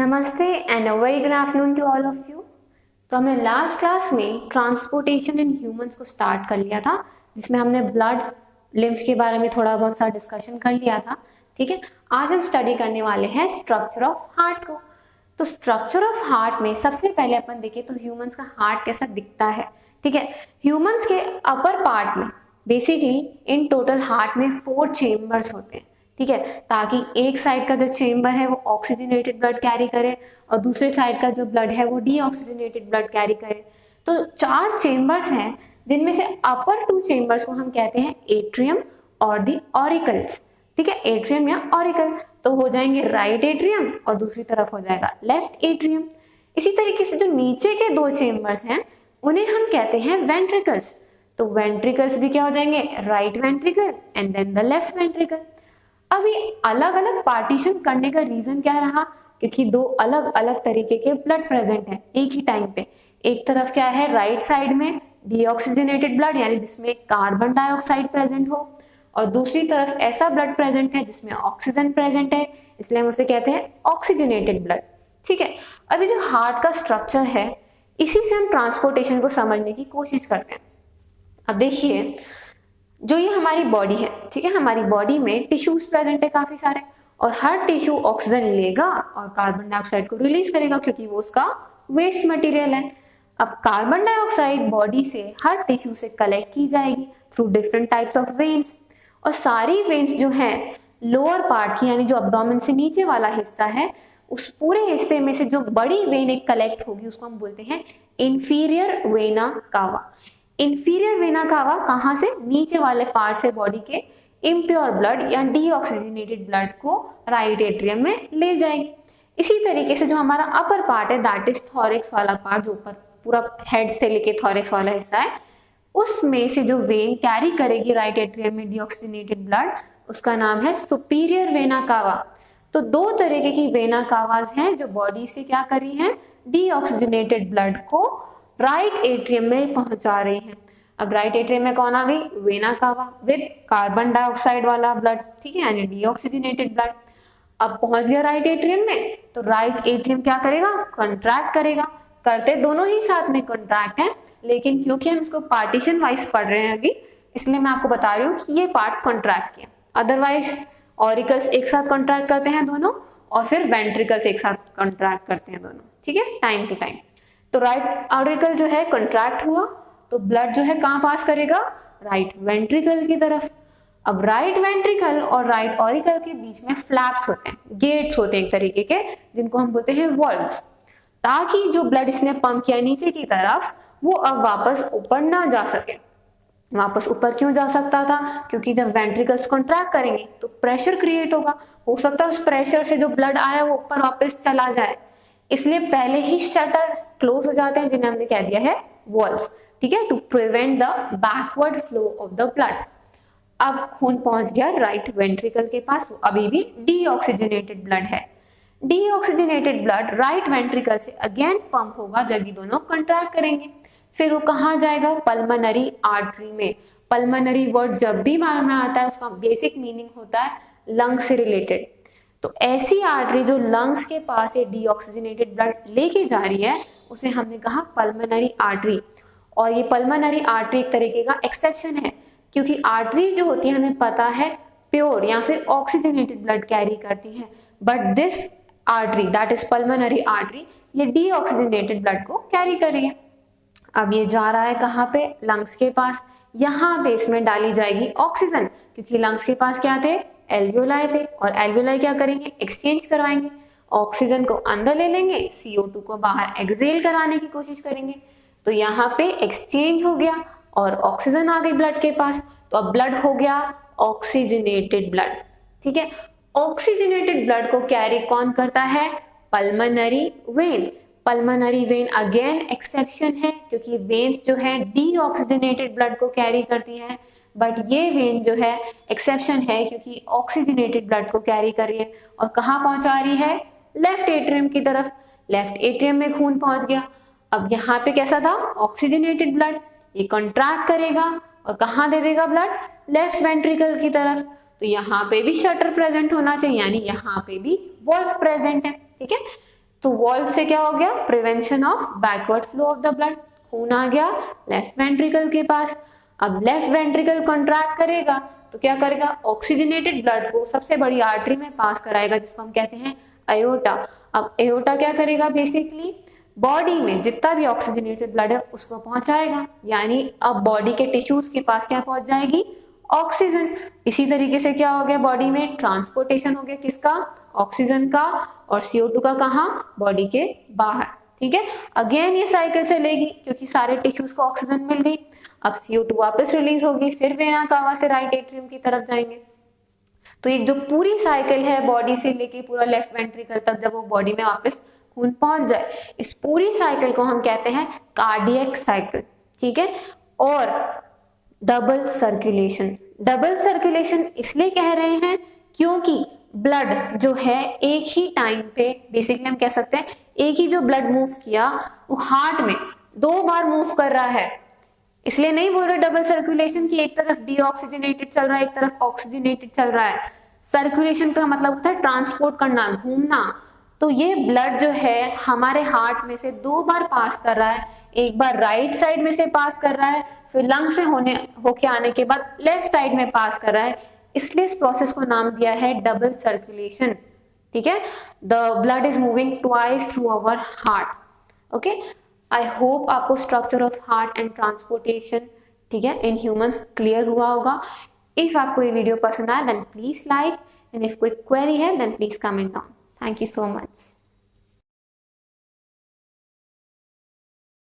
नमस्ते and a very good afternoon to all of you. तो हमने लास्ट क्लास में ट्रांसपोर्टेशन इन ह्यूमंस को स्टार्ट कर लिया था, जिसमें हमने ब्लड लिम्फ के बारे में थोड़ा बहुत सा डिस्कशन कर लिया था। ठीक है, आज हम स्टडी करने वाले हैं स्ट्रक्चर ऑफ हार्ट को। तो स्ट्रक्चर ऑफ हार्ट में सबसे पहले अपन देखें तो ह्यूमंस का हार्ट कैसा दिखता है। ठीक है, ह्यूमंस के अपर पार्ट में बेसिकली इन टोटल हार्ट में 4 चेम्बर्स होते हैं। ठीक है, ताकि एक साइड का जो चेम्बर है वो ऑक्सीजनेटेड ब्लड कैरी करे और दूसरे साइड का जो ब्लड है वो डीऑक्सीजनेटेड ब्लड कैरी करे। तो 4 चेम्बर्स हैं, जिनमें से अपर 2 चेम्बर्स को हम कहते हैं एट्रियम और दी ऑरिकल्स। ठीक है, एट्रियम या ऑरिकल तो हो जाएंगे राइट एट्रियम और दूसरी तरफ हो जाएगा लेफ्ट एट्रियम। इसी तरीके से जो नीचे के 2 चेम्बर्स हैं उन्हें हम कहते हैं वेंट्रिकल्स। तो वेंट्रिकल्स भी क्या हो जाएंगे, right ventricle and then the left ventricle. अब ये अलग अलग पार्टीशन करने का रीजन क्या रहा, क्योंकि 2 अलग अलग तरीके के ब्लड प्रेजेंट है एक ही टाइम पे। एक तरफ क्या है, राइट साइड में डीऑक्सीजनेटेड ब्लड यानी जिसमें कार्बन डाइऑक्साइड प्रेजेंट हो, और दूसरी तरफ ऐसा ब्लड प्रेजेंट है जिसमें ऑक्सीजन प्रेजेंट है, इसलिए हम उसे कहते हैं ऑक्सीजनेटेड ब्लड। ठीक है, अभी जो हार्ट का स्ट्रक्चर है इसी से हम ट्रांसपोर्टेशन को समझने की कोशिश करते हैं। अब देखिए, जो ये हमारी बॉडी है, ठीक है, हमारी बॉडी में टिश्यूज प्रेजेंट है काफी सारे, और हर टिश्यू ऑक्सीजन लेगा और कार्बन डाइऑक्साइड को रिलीज करेगा क्योंकि वो उसका वेस्ट मटेरियल है। अब कार्बन डाइऑक्साइड बॉडी से हर टिश्यू से कलेक्ट की जाएगी through different types of veins, और सारी वेन्स जो है लोअर पार्ट की यानी जो अब्डोमेन से नीचे वाला हिस्सा है उस पूरे हिस्से में से जो बड़ी वेन एक कलेक्ट होगी उसको हम बोलते हैं inferior vena cava. Inferior vena cava कहाँ से, नीचे वाले पार्ट से बॉडी के इम्प्योर ब्लड या डीऑक्सीजनेटेड ब्लड को राइट एट्रियम में ले जाएगी। इसी तरीके से जो हमारा अपर पार्ट है दैट इज थॉरिक्स वाला पार्ट, जो ऊपर पूरा हेड से लेके थॉरिक्स वाला हिस्सा है, उसमें से जो वेन कैरी करेगी राइट एट्रियम में डीऑक्सीजनेटेड ब्लड उसका नाम है सुपीरियर वेना कावा। तो 2 तरीके की वेना कावाज हैं जो बॉडी से क्या कर रही हैं, डीऑक्सीजनेटेड ब्लड को राइट एट्रियम में पहुंचा रही हैं। अब राइट एट्रियम में कौन आ गई, vena cava with carbon dioxide वाला ब्लड, ठीक है, यानी डीऑक्सीजनेटेड ब्लड। अब पहुंच गया राइट एट्रियम में, तो राइट एट्रियम क्या करेगा, कंट्रैक्ट करेगा। करते दोनों ही साथ में कंट्रैक्ट है, लेकिन क्योंकि हम इसको पार्टीशन वाइज पढ़ रहे हैं अभी, इसलिए मैं आपको बता रही हूँ कि ये पार्ट कंट्रैक्ट किया। अदरवाइज ऑरिकल्स एक साथ कंट्रैक्ट करते हैं दोनों, और फिर वेंट्रिकल्स एक साथ कंट्रैक्ट करते हैं दोनों। ठीक है, टाइम टू टाइम। तो राइट ऑरिकल जो है कंट्रैक्ट हुआ तो ब्लड जो है कहाँ पास करेगा, राइट वेंट्रिकल की तरफ। अब राइट वेंट्रिकल और राइट ऑरिकल के बीच में फ्लैप्स होते हैं, गेट्स होते हैं एक तरीके के, जिनको हम बोलते हैं वॉल्व्स, ताकि जो ब्लड इसने पंप किया नीचे की तरफ वो अब वापस ऊपर ना जा सके। वापस ऊपर क्यों जा सकता था, क्योंकि जब वेंट्रिकल्स कॉन्ट्रैक्ट करेंगे तो प्रेशर क्रिएट होगा, हो सकता है उस प्रेशर से जो ब्लड आया वो ऊपर वापस चला जाए, इसलिए पहले ही शटर क्लोज हो जाते हैं जिन्हें हमने कह दिया है वॉल्व्स। ठीक है, to prevent the backward flow of the blood. अब खून पहुंच गया राइट वेंट्रिकल के पास, अभी भी डीऑक्सीजनेटेड ब्लड है। डीऑक्सीजनेटेड ब्लड राइट वेंट्रिकल से अगेन पंप होगा जब ये दोनों कंट्रैक्ट करेंगे। फिर वो कहाँ जाएगा, पल्मोनरी आर्टरी में। पल्मोनरी वर्ड जब भी मालूम में आता है उसका बेसिक मीनिंग होता है लंग से रिलेटेड। तो ऐसी आर्टरी जो लंग्स के पास ये डीऑक्सीजनेटेड ब्लड लेके जा रही है उसे हमने कहा पल्मोनरी आर्टरी। और ये पल्मोनरी आर्टरी एक तरीके का एक्सेप्शन है, क्योंकि आर्टरी जो होती है हमें पता है प्योर या फिर ऑक्सीजनेटेड ब्लड कैरी करती है, but this artery that is pulmonary artery ये डीऑक्सीजनेटेड ब्लड को कैरी कर रही है। अब ये जा रहा है कहाँ पे, लंग्स के पास। यहाँ पे इसमें डाली जाएगी ऑक्सीजन, क्योंकि लंग्स के पास क्या थे, एल्वियोलाई थे, और एल्वियोलाई क्या करेंगे, एक्सचेंज करवाएंगे। ऑक्सीजन को अंदर ले लेंगे, CO2 को बाहर एक्सहेल कराने की कोशिश करेंगे। तो यहाँ पे एक्सचेंज हो गया और ऑक्सीजन आ गई ब्लड के पास, तो अब ब्लड हो गया ऑक्सीजनेटेड ब्लड। ठीक है, ऑक्सीजनेटेड ब्लड को कैरी कौन करता है, pulmonary vein. Pulmonary vein again exception है, क्योंकि वेन्स जो है डीऑक्सीजनेटेड ब्लड को कैरी करती है, बट ये वेन जो है एक्सेप्शन है क्योंकि ऑक्सीजनेटेड ब्लड को कैरी कर रही है। और कहाँ पहुंचा रही है, लेफ्ट एट्रियम की तरफ। लेफ्ट एट्रियम में खून पहुंच गया। अब यहाँ पे कैसा था, ऑक्सीजनेटेड ब्लड, ये कॉन्ट्रैक्ट करेगा और कहाँ दे देगा ब्लड, लेफ्ट वेंट्रिकल की तरफ। तो यहाँ पे भी शटर प्रेजेंट होना चाहिए, यानी यहाँ पे भी वॉल्व प्रेजेंट है। ठीक है, तो वॉल्व से क्या हो गया, prevention of backward flow of the blood, खून आ गया लेफ्ट वेंट्रिकल के पास। अब लेफ्ट वेंट्रिकल कॉन्ट्रैक्ट करेगा तो क्या करेगा, ऑक्सीजनेटेड ब्लड को सबसे बड़ी आर्टरी में पास कराएगा जिसको हम कहते हैं एओर्टा। अब एओर्टा क्या करेगा, बेसिकली बॉडी में जितना भी ऑक्सीजनेटेड ब्लड है उसको पहुंचाएगा, यानी अब बॉडी के टिश्यूज के पास क्या पहुंच जाएगी, ऑक्सीजन। इसी तरीके से क्या हो गया, बॉडी में ट्रांसपोर्टेशन हो गया किसका, ऑक्सीजन का, और CO2 का कहाँ, बॉडी के बाहर। ठीक है, अगेन ये साइकिल चलेगी क्योंकि सारे टिश्यूज को ऑक्सीजन मिल गई। अब CO2 वापस रिलीज होगी, फिर वेना कावा से राइट एट्रियम की तरफ जाएंगे। तो एक जो पूरी साइकिल है बॉडी से लेके पूरा लेफ्ट वेंट्रिकल तक, जब वो बॉडी में वापस खून पहुंच जाए, इस पूरी साइकिल को हम कहते हैं कार्डियक साइकिल। ठीक है, और डबल सर्कुलेशन, डबल सर्कुलेशन इसलिए कह रहे हैं क्योंकि ब्लड जो है एक ही टाइम पे, बेसिकली हम कह सकते हैं एक ही जो ब्लड मूव किया वो हार्ट में 2 बार मूव कर रहा है। इसलिए नहीं बोल रहे डबल सर्कुलेशन की एक तरफ डीऑक्सीजनेटेड चल रहा है एक तरफ ऑक्सीजनेटेड चल रहा है। सर्कुलेशन का मतलब होता है ट्रांसपोर्ट करना, घूमना। तो ये ब्लड जो है हमारे हार्ट में से 2 बार पास कर रहा है, एक बार राइट साइड में से पास कर रहा है, फिर लंग से होके आने के बाद लेफ्ट साइड में पास कर रहा है, इसलिए इस प्रोसेस को नाम दिया है डबल सर्कुलेशन। ठीक है, the blood is moving twice through our heart. Okay, I hope आपको structure of heart and transportation, ठीक है, इन ह्यूमन क्लियर हुआ होगा। इफ आपको ये वीडियो पसंद आया then please like, and if कोई क्वेरी है then please comment down. Thank you so much.